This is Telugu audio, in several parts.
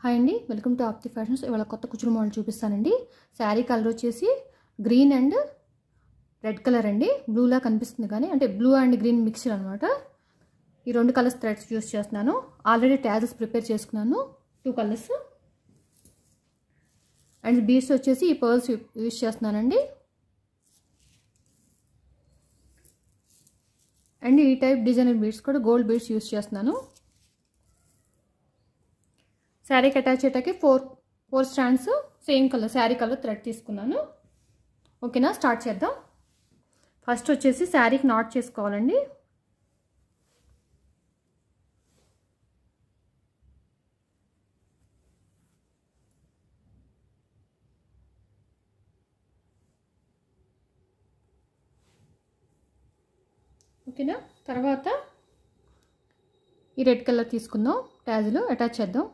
హాయ్ అండి, వెల్కమ్ టు ఆప్తి ఫ్యాషన్స్. ఇవాళ కొత్త కుచ్చుల మోడల్ చూపిస్తానండి. శారీ కలర్ వచ్చేసి గ్రీన్ అండ్ రెడ్ కలర్ అండి. బ్లూలా కనిపిస్తుంది కానీ అంటే బ్లూ అండ్ గ్రీన్ మిక్స్డ్ అనమాట. ఈ రెండు కలర్స్ థ్రెడ్స్ యూస్ చేస్తున్నాను. ఆల్రెడీ ట్యాజెస్ ప్రిపేర్ చేసుకున్నాను, 2 కలర్స్. అండ్ బీడ్స్ వచ్చేసి ఈ పర్ల్స్ యూస్ చేస్తున్నానండి. అండ్ ఈ టైప్ డిజైనర్ బీడ్స్ కూడా గోల్డ్ బీడ్స్ యూస్ చేస్తున్నాను. శారీకి అటాచ్ అయ్యేటకి four strands same colour sari colour thread తీసుకున్నాను. ఓకేనా, స్టార్ట్ చేద్దాం. ఫస్ట్ వచ్చేసి శారీకి నాట్ చేసుకోవాలండి. ఓకేనా, తర్వాత ఈ రెడ్ కలర్ తీసుకుందాం, ట్యాజ్లో అటాచ్ చేద్దాం.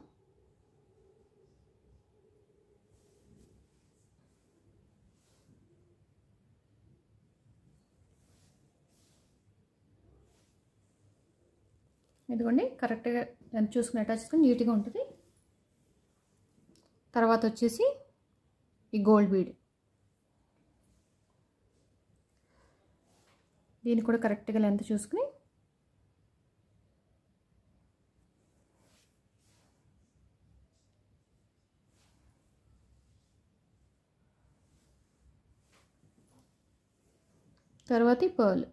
ఇదిగోండి, కరెక్ట్గా ఎంత చూసుకుని అటాచ్ చేసుకుని నీట్గా ఉంటుంది. తర్వాత వచ్చేసి ఈ గోల్డ్ బీడ్, దీన్ని కూడా కరెక్ట్గా లెంత్ చూసుకుని తర్వాత ఈ పర్ల్.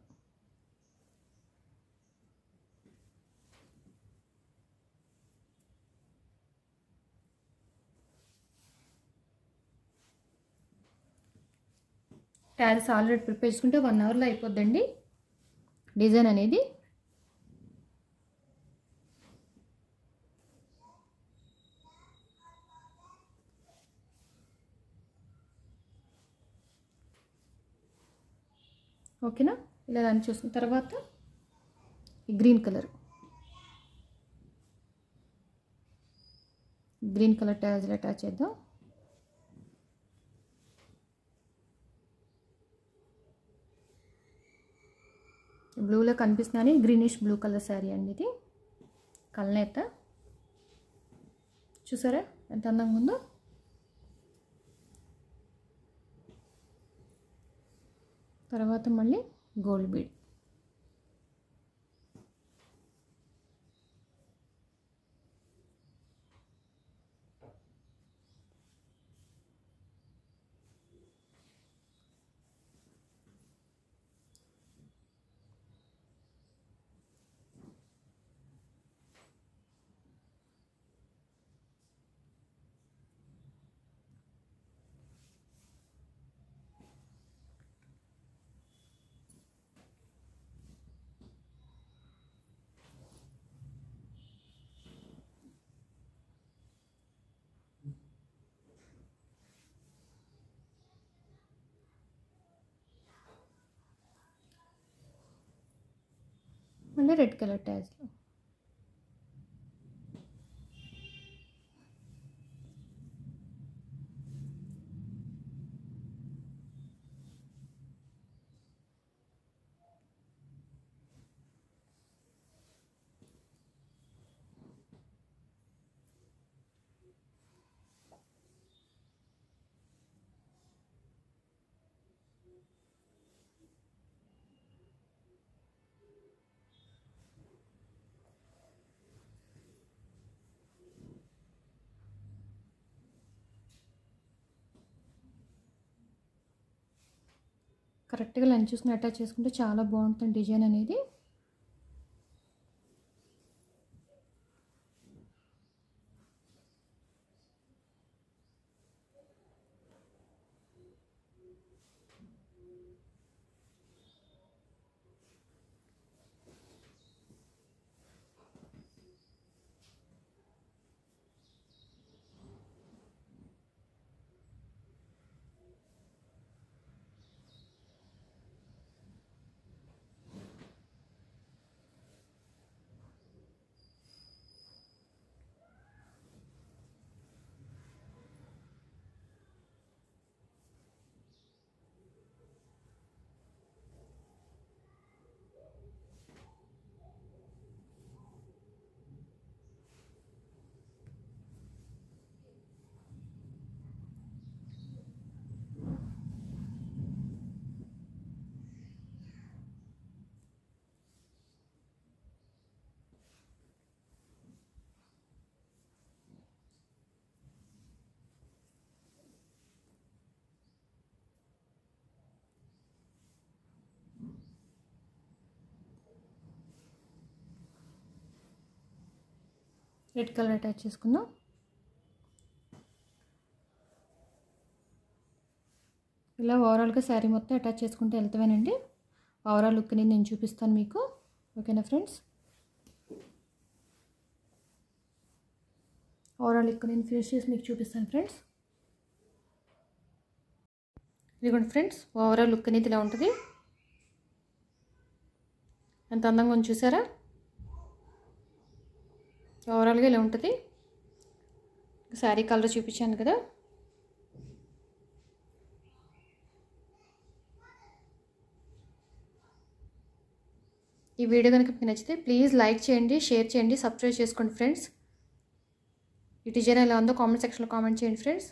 ట్యాజెస్ ఆల్రెడీ ప్రిపేర్ చేసుకుంటే 1 అవర్లో అయిపోద్దండి డిజైన్ అనేది. ఓకేనా, ఇలా దాన్ని చూసిన తర్వాత ఈ గ్రీన్ కలర్ ట్యాజ్లో అటాచ్ చేద్దాం. బ్లూలో కనిపిస్తుందని గ్రీనిష్ బ్లూ కలర్ శారీ అండి ఇది. కల్నేత చూసారా ఎంత అందంగా ఉందో. తర్వాత మళ్ళీ గోల్డ్ బీడ్. మళ్ళీ రెడ్ కలర్ ట్యాజ్లో. కరెక్ట్గా లెంత్ చూసుకుని అటాచ్ చేసుకుంటే చాలా బాగుంటుంది డిజైన్ అనేది. రెడ్ కలర్ అటాచ్ చేసుకుందాం. ఇలా ఓవరాల్గా శారీ మొత్తం అటాచ్ చేసుకుంటే వెళ్తామేనండి. ఓవరాల్ లుక్ని నేను చూపిస్తాను మీకు. ఓకేనా ఫ్రెండ్స్? ఓవరాల్ లుక్ నేను ఫినిష్ చేసి మీకు చూపిస్తాను ఫ్రెండ్స్. ఇదిగోండి ఫ్రెండ్స్, ఓవరాల్ లుక్ అనేది ఇలా ఉంటుంది. ఎంత అందంగా ఉంది చూసారా? ఓవరాల్గా ఇలా ఉంటుంది. శారీ కలర్ చూపించాను కదా. ఈ వీడియో కనుక మీకు నచ్చితే ప్లీజ్ లైక్ చేయండి, షేర్ చేయండి, సబ్స్క్రైబ్ చేసుకోండి ఫ్రెండ్స్. ఈ డిజైన్ ఎలా ఉందో కామెంట్ సెక్షన్లో కామెంట్ చేయండి ఫ్రెండ్స్.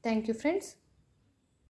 Thank you friends.